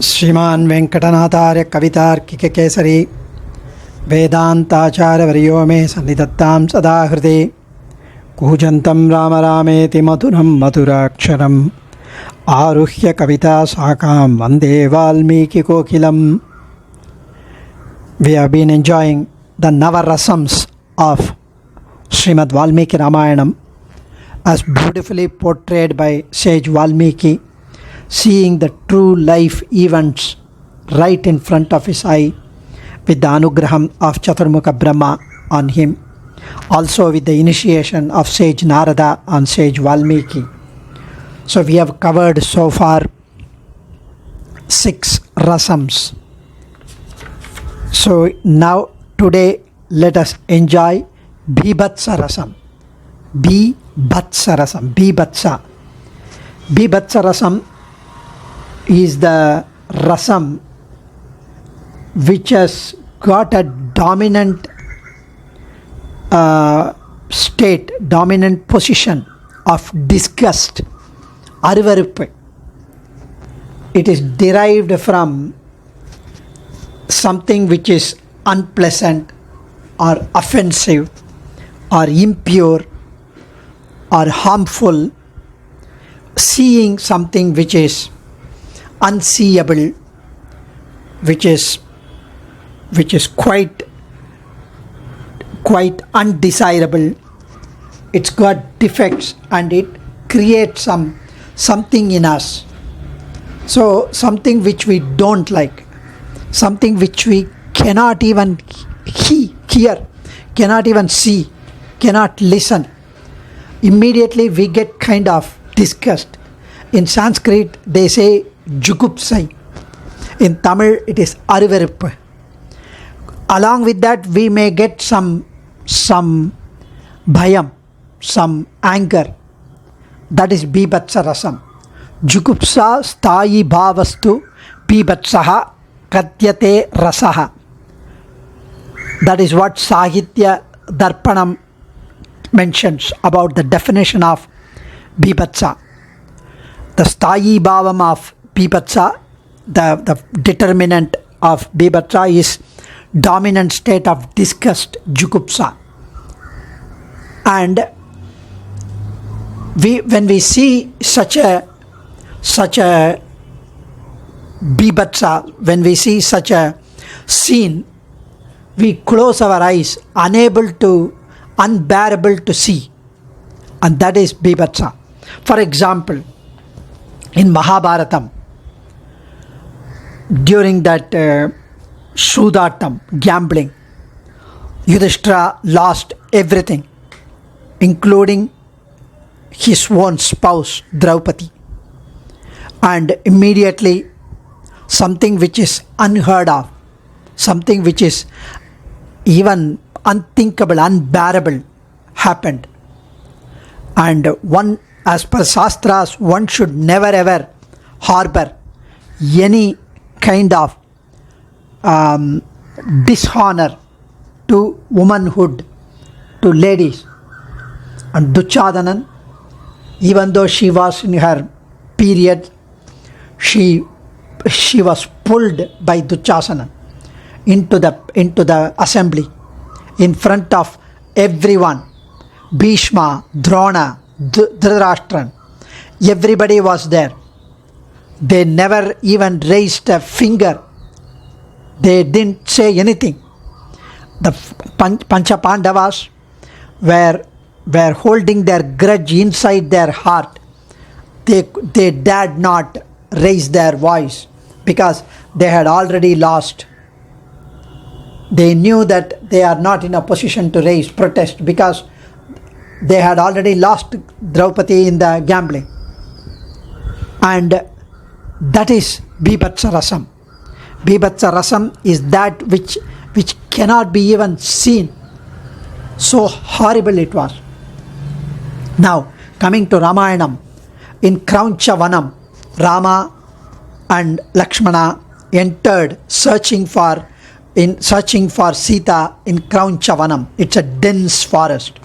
श्रीमान वेंकटनाथार्य कवितार्किक केसरी वेदांताचार्यवर्यो मे सन्निधत्तां सदा हृदि कूजन्तं राम रामेति मधुरं मधुराक्षरम् आरुह्य कविता शाखां वन्दे वाल्मीकिकोकिलम्. We have been enjoying the Navarasams of Srimad Valmiki Ramayanam as beautifully portrayed by sage Valmiki, seeing the true life events right in front of his eye with the anugraham of Chaturmukha Brahma on him, also with the initiation of sage Narada on sage Valmiki. So we have covered so far 6 rasams. So now today let us enjoy bibhathsa Rasam. Bibhathsa Rasam. Bibhathsa Rasam is the rasam which has got a dominant state, dominant position of disgust, aruvaruppu. It is derived from something which is unpleasant or offensive or impure or harmful, seeing something which is unseeable, which is quite undesirable. It's got defects and it creates something in us. So something which we don't like, something which we cannot even hear, cannot even see, cannot listen. Immediately we get kind of disgust. In Sanskrit they say jugupsai. In Tamil it is aruvaruppu. Along with that we may get some bhayam, some anger. That is bibhathsa rasam. Jugupsa sthayi bhavastu bibhatsaha katyate rasaha. That is what Sahitya Darpanam mentions about the definition of bibhatsa. The sthayi bhavam of bibhatsa, the determinant of bibhatsa is dominant state of disgust, jugupsa. And when we see such a bibhatsa, when we see such a scene, we close our eyes, unbearable to see, and that is bibhatsa. For example, in Mahabharatam, during that Shudatam, gambling, Yudhishthira lost everything, including his own spouse Draupadi, and immediately something which is unheard of, something which is even unthinkable, unbearable happened. And one, as per Shastras, one should never ever harbor any kind of dishonor to womanhood, to ladies. And Duchadanan, even though she was in her period, she was pulled by Duchasana into the assembly in front of everyone. Bhishma, Drona, Dhritarashtra, everybody was there. They never even raised a finger. They didn't say anything. The Pancha Pandavas were holding their grudge inside their heart. They dared not raise their voice because they had already lost. They knew that they are not in a position to raise protest because they had already lost Draupadi in the gambling. And that is bibhathsa rasam. Bibhathsa rasam is that which cannot be even seen. So horrible it was. Now coming to Ramayanam, in Krauncha Vanam, Rama and Lakshmana entered searching for Sita in Krauncha Vanam. It's a dense forest.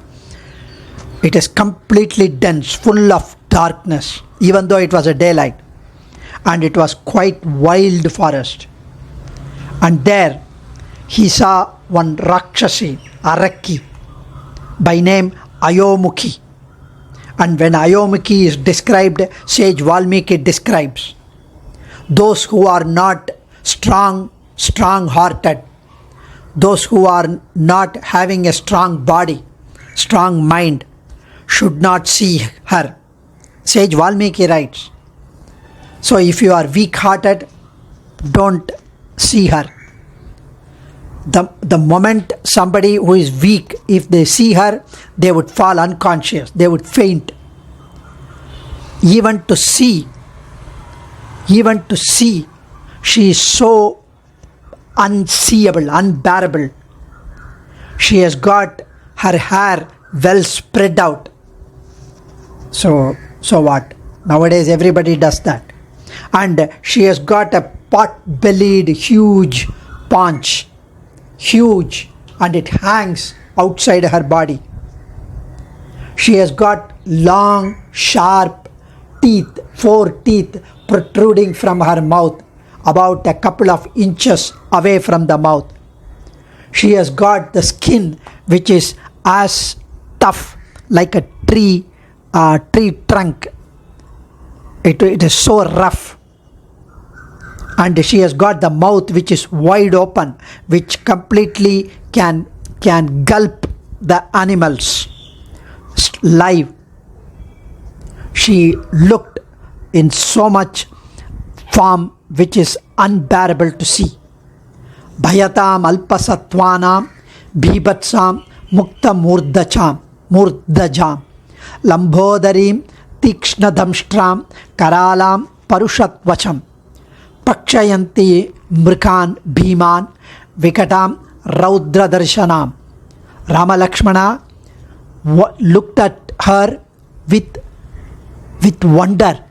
It is completely dense, full of darkness, even though it was a daylight. and it was quite wild forest. And there he saw one Rakshasi, Araki, by name Ayomukhi. And when Ayomukhi is described, sage Valmiki describes those who are not strong-hearted, those who are not having a strong body, strong mind, should not see her. Sage Valmiki writes. So if you are weak-hearted, don't see her. The moment somebody who is weak, if they see her, they would fall unconscious, they would faint. Even to see, she is so unseeable, unbearable. She has got her hair well spread out. So what? Nowadays everybody does that. And she has got a pot-bellied huge paunch, huge, and it hangs outside her body. She has got long, sharp teeth, 4 teeth protruding from her mouth, about a couple of inches away from the mouth. She has got the skin which is as tough like a tree trunk. It is so rough. And she has got the mouth which is wide open, which completely can gulp the animals live. She looked in so much form which is unbearable to see. Bhayatam alpasattvanam bibhathsam mukta murdajam lambodharim tikshnadamstram karalam parushatvacham pakshayanti mrikan bhiman vikatam raudradarshanam. Rama Lakshmana looked at her with wonder.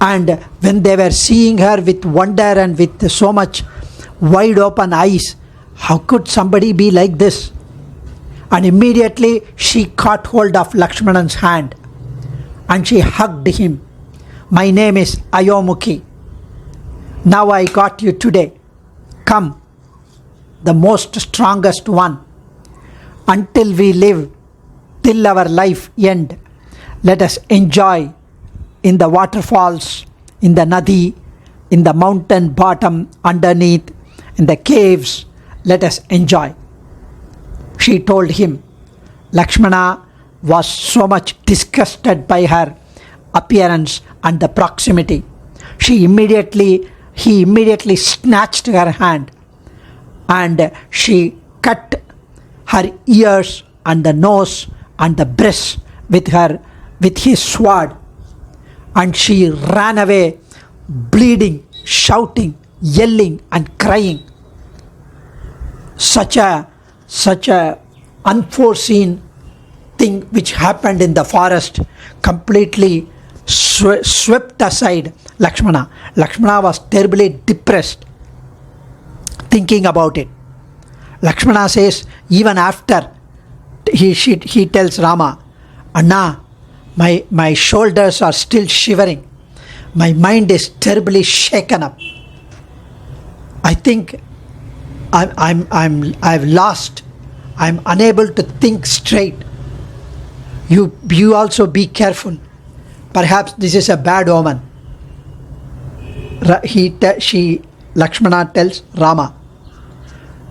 And when they were seeing her with wonder and with so much wide open eyes, how could somebody be like this? And immediately she caught hold of Lakshmanan's hand and she hugged him. My name is Ayomukhi. Now I got you today. Come, the most strongest one. Until we live, till our life end, let us enjoy in the waterfalls, in the nadi, in the mountain bottom underneath, in the caves. Let us enjoy. She told him. Lakshmana was so much disgusted by her appearance and the proximity. He immediately snatched her hand and she cut her ears and the nose and the breast with his sword. And she ran away, bleeding, shouting, yelling and crying. Such a unforeseen thing which happened in the forest completely swept aside Lakshmana. Lakshmana was terribly depressed thinking about it. Lakshmana says, even after he tells Rama, Anna, my shoulders are still shivering. My mind is terribly shaken up. I think I've lost. I'm unable to think straight. You also be careful. Perhaps this is a bad omen. Lakshmana tells Rama.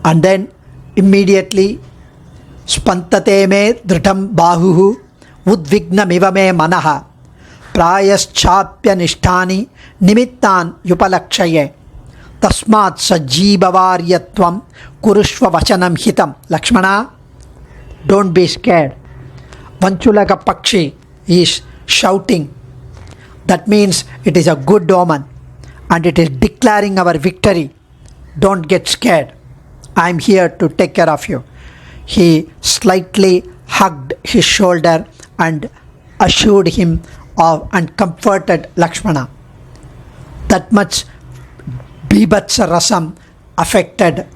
And then immediately, Spantate me dhritam bahuhu udvignamiva me manaha prayaschapya nishtani nimittan yupalakshaye tasmat sajjeevavaryatvam kurushva vachanam hitam. Lakshmana, don't be scared. Vanchulaka Pakshi is shouting. That means it is a good omen and it is declaring our victory. Don't get scared. I am here to take care of you. He slightly hugged his shoulder and assured him of and comforted Lakshmana. That much bibhathsa Rasam affected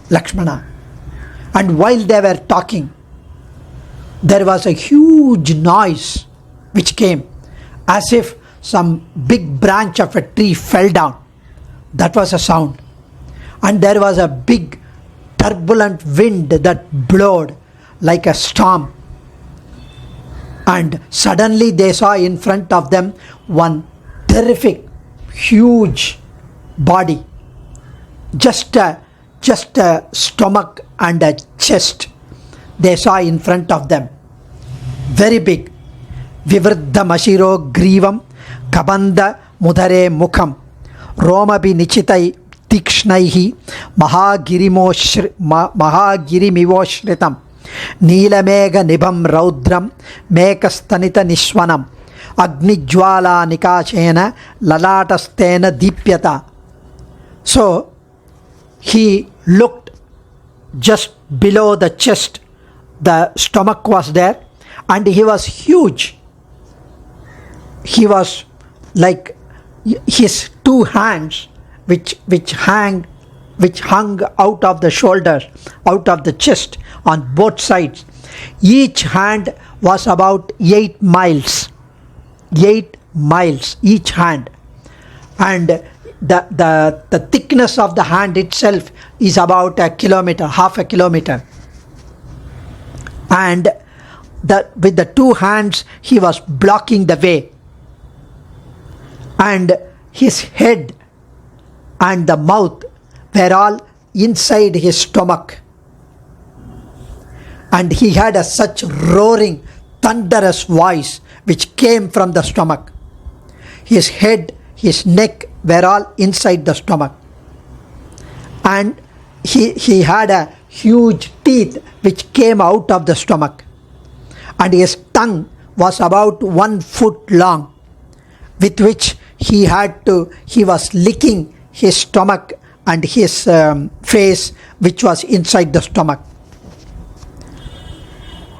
Lakshmana. And while they were talking, there was a huge noise which came as if some big branch of a tree fell down. That was a sound. And there was a big turbulent wind that blowed like a storm. And suddenly they saw in front of them one terrific, huge body. Just a stomach and a chest they saw in front of them. Very big. Vivriddha Mashiro Grivam Kabanda Mudare Mukham Romabi Nichitai Tikshnaihi Mahagirimivoshritam Neelamega Nibam Raudram Mekastanita Nishwanam Agnijwala Nikachena Lalatastena Dipyata. So he looked just below the chest. The stomach was there, and he was huge. He was like his two hands which hung out of the shoulders, out of the chest on both sides. Each hand was about 8 miles. 8 miles each hand. And the thickness of the hand itself is about a kilometer, half a kilometer. And with the two hands he was blocking the way. And his head and the mouth were all inside his stomach. And he had such roaring, thunderous voice which came from the stomach. His head, his neck were all inside the stomach. And he had a huge teeth which came out of the stomach. And his tongue was about 1 foot long, with which he was licking his stomach and his face which was inside the stomach.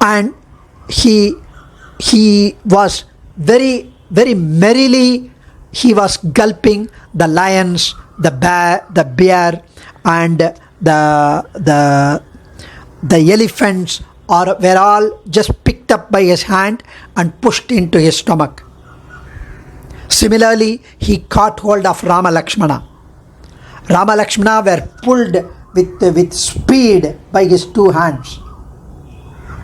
And he was very, very merrily, he was gulping the lions, the bear and the elephants were all just picked up by his hand and pushed into his stomach. Similarly, he caught hold of Rama Lakshmana. Rama Lakshmana were pulled with speed by his two hands.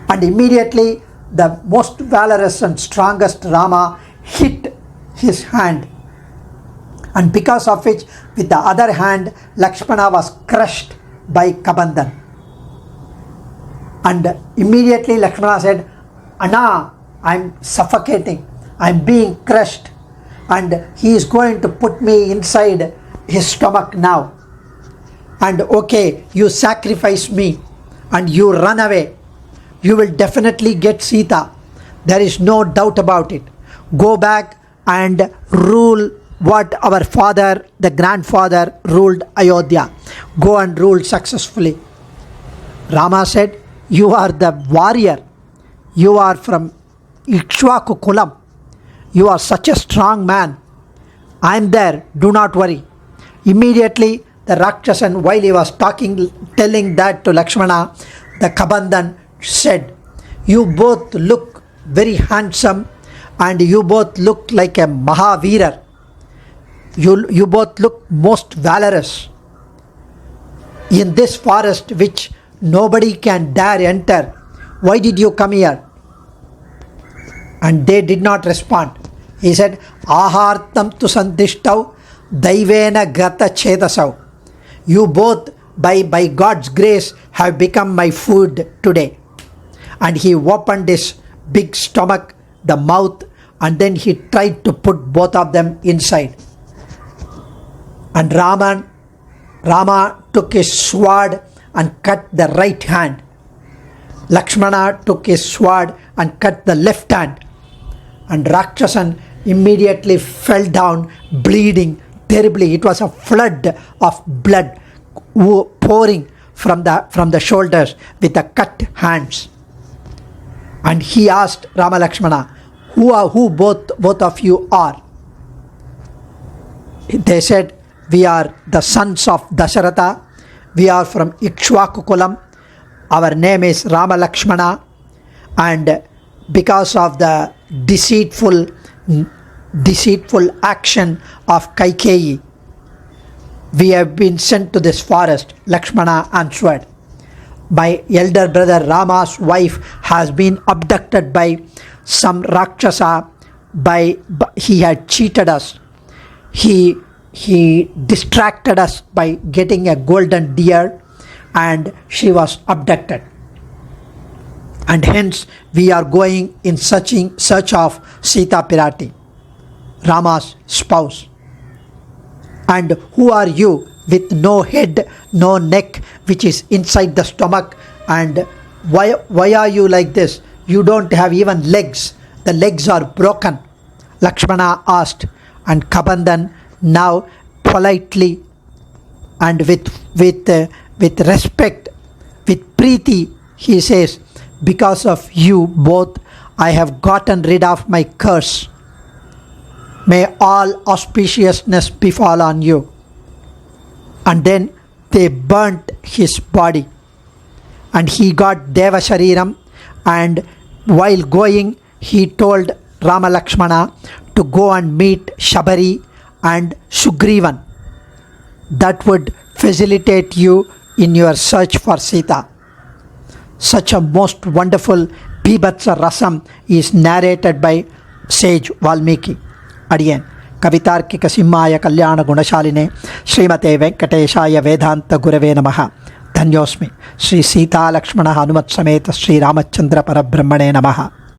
And immediately the most valorous and strongest Rama hit his hand. And because of which, with the other hand, Lakshmana was crushed by Kabandan. And immediately Lakshmana said, "Anna, I'm suffocating, I'm being crushed, and he is going to put me inside his stomach now. And okay, you sacrifice me and you run away. You will definitely get Sita. There is no doubt about it. Go back and rule what our father, the grandfather, ruled Ayodhya. Go and rule successfully." Rama said, "You are the warrior. You are from Ikshvaku Kulam. You are such a strong man. I am there. Do not worry." Immediately the Rakshasan, while he was telling that to Lakshmana, the Kabandan said, "You both look very handsome and you both look like a Mahaveerar. You both look most valorous. In this forest which nobody can dare enter, why did you come here?" And they did not respond. He said, "Ahartam tu sandishtau daivena gata chetasau." You both, by God's grace, have become my food today. And he opened his big stomach, the mouth, and then he tried to put both of them inside. And Rama took his sword and cut the right hand. Lakshmana took his sword and cut the left hand. And Rakshasan immediately fell down, bleeding terribly. It was a flood of blood pouring from the shoulders with the cut hands. And he asked Rama Lakshmana, who both of you are?" They said, "We are the sons of Dasharatha. We are from Ikshvaku Kulam. Our name is Rama Lakshmana. And because of the deceitful deceitful action of Kaikeyi. We have been sent to this forest, Lakshmana answered. My elder brother Rama's wife has been abducted by some Rakshasa. He had cheated us. He distracted us by getting a golden deer, and she was abducted. And hence we are going in search of Sita Pirati, Rama's spouse. And who are you with no head, no neck, which is inside the stomach? And why are you like this? You don't have even legs. The legs are broken, Lakshmana asked. And Kabandhan now politely and with respect, with preeti, he says, because of you both, I have gotten rid of my curse. May all auspiciousness befall on you. And then they burnt his body, and he got Deva Shariram, and while going he told Rama Lakshmana to go and meet Shabari and Sugrivan. That would facilitate you in your search for Sita. Such a most wonderful bibhathsa Rasam is narrated by sage Valmiki. Adiyan Kavitarkika Simhaya Kalyana Gunashaline Srimate Venkateshaya Vedanta Gurave Namaha. Dhanyosmi Sri Sita Lakshmana Hanumat Sameta Sri Ramachandra Parabrahmane Namaha.